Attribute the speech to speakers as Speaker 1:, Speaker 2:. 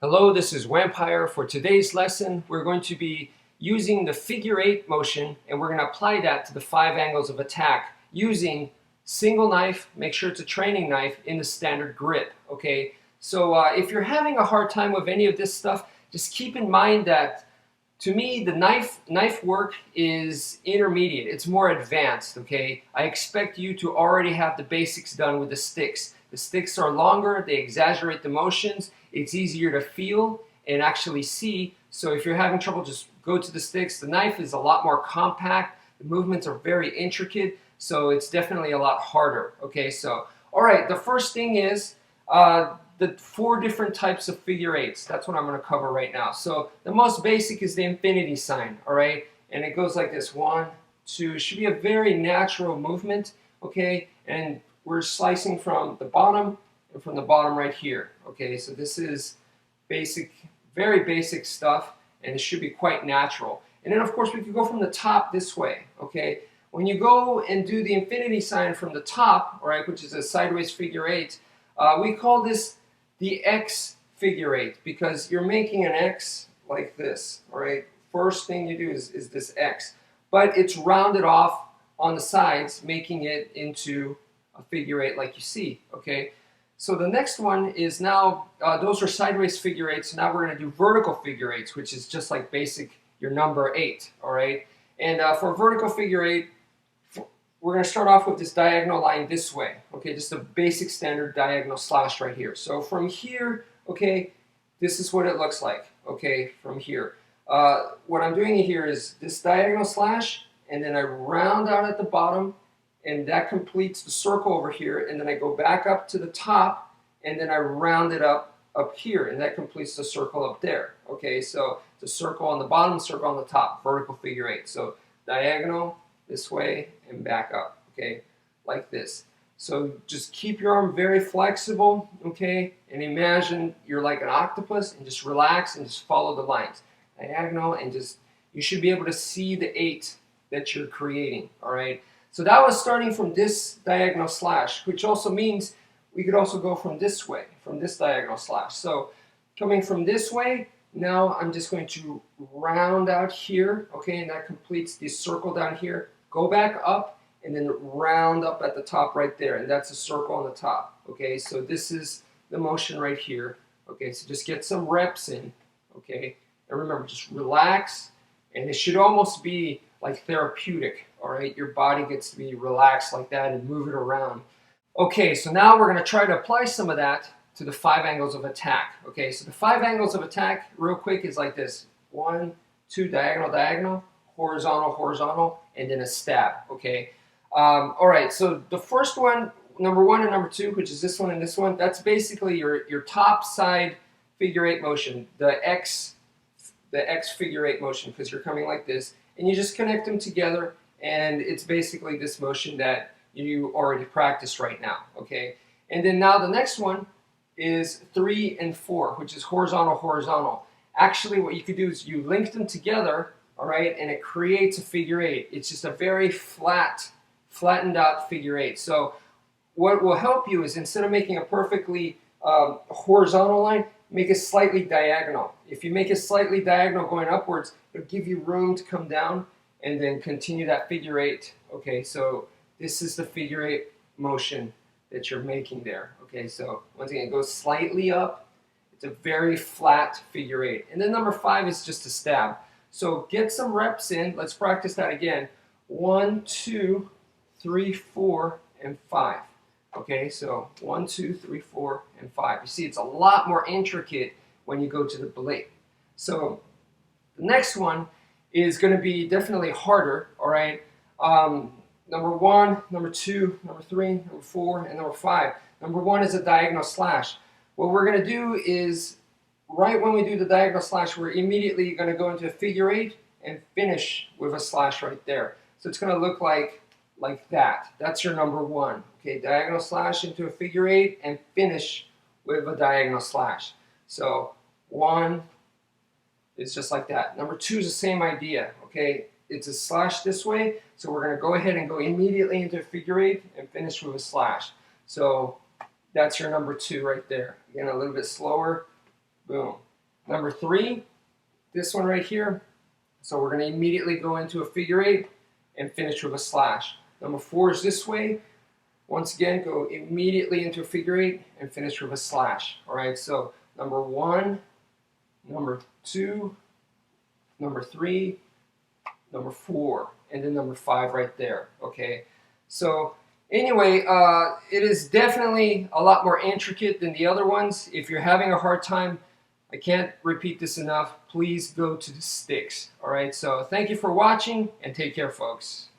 Speaker 1: Hello, this is wmpyr. For today's lesson, we're going to be using the figure eight motion, and we're going to apply that to the 5 angles of attack using single knife. Make sure it's a training knife in the standard grip. Okay, so if you're having a hard time with any of this stuff, just keep in mind that to me the knife work is intermediate. It's more advanced. Okay, I expect you to already have the basics done with the sticks. The sticks are longer, they exaggerate the motions, it's easier to feel and actually see. So if you're having trouble, just go to the sticks. The knife is a lot more compact, the movements are very intricate, so it's definitely a lot harder. Okay, so all right, the first thing is the 4 different types of figure eights. That's what I'm going to cover right now. So the most basic is the infinity sign, all right? And it goes like this: 1, 2. It should be a very natural movement, okay? And we're slicing from the bottom and from the bottom right here. Okay, so this is basic, very basic stuff, and it should be quite natural. And then of course we could go from the top this way. Okay, when you go and do the infinity sign from the top, all right, which is a sideways figure eight, we call this the X figure eight because you're making an X like this. All right, first thing you do is this X, but it's rounded off on the sides, making it into a figure eight like you see. Okay, so the next one is now, those are sideways figure eights. Now we're going to do vertical figure eights, which is just like basic, your number 8, all right? And for a vertical figure eight, we're going to start off with this diagonal line this way, okay? Just a basic standard diagonal slash right here. So from here, okay, this is what it looks like, okay, from here. What I'm doing here is this diagonal slash, and then I round out at the bottom, and that completes the circle over here, and then I go back up to the top, and then I round it up here, and that completes the circle up there. Okay, so the circle on the bottom, circle on the top, vertical figure eight. So diagonal this way and back up, okay, like this. So just keep your arm very flexible, okay, and imagine you're like an octopus, and just relax and just follow the lines. Diagonal, and just, you should be able to see the 8 that you're creating, all right? So that was starting from this diagonal slash, which also means we could also go from this way, from this diagonal slash. So coming from this way, now I'm just going to round out here, okay, and that completes the circle down here. Go back up and then round up at the top right there, and that's a circle on the top, okay? So this is the motion right here, okay? So just get some reps in, okay? And remember, just relax, and it should almost be like therapeutic, all right? Your body gets to be relaxed like that and move it around. Okay, so now we're going to try to apply some of that to the 5 angles of attack. Okay, so the 5 angles of attack, real quick, is like this: 1, 2, diagonal, diagonal, horizontal, horizontal, and then a stab. Okay, all right. So the first one, number 1 and number 2, which is this one and this one, that's basically your top side figure eight motion, the X figure eight motion, because you're coming like this, and you just connect them together, and it's basically this motion that you already practiced right now, okay? And then now the next one is 3 and 4, which is horizontal, horizontal. Actually, what you could do is you link them together, all right, and it creates a figure eight. It's just a very flattened out figure eight. So what will help you is, instead of making a perfectly horizontal line, make it slightly diagonal. If you make it slightly diagonal going upwards, it'll give you room to come down and then continue that figure eight. Okay, so this is the figure eight motion that you're making there. Okay, so once again, it goes slightly up. It's a very flat figure eight. And then number 5 is just a stab. So get some reps in. Let's practice that again. 1, 2, 3, 4, and 5. Okay, so 1, 2, 3, 4, and 5. You see, it's a lot more intricate when you go to the blade. So the next one is going to be definitely harder, all right? Number 1, number 2, number 3, number 4, and number 5. Number 1 is a diagonal slash. What we're going to do is, right when we do the diagonal slash, we're immediately going to go into a figure eight and finish with a slash right there. So it's going to look like that. That's your number 1. Okay, diagonal slash into a figure eight and finish with a diagonal slash. So 1 is just like that. Number 2 is the same idea. Okay, it's a slash this way, so we're going to go ahead and go immediately into a figure eight and finish with a slash. So that's your number 2 right there. Again, a little bit slower. Boom. Number 3, this one right here. So we're going to immediately go into a figure 8 and finish with a slash. Number 4 is this way. Once again, go immediately into a figure 8 and finish with a slash. All right, so number 1, number 2, number 3, number 4, and then number 5 right there. Okay, so anyway, it is definitely a lot more intricate than the other ones. If you're having a hard time, I can't repeat this enough, please go to the sticks. All right, so thank you for watching and take care, folks.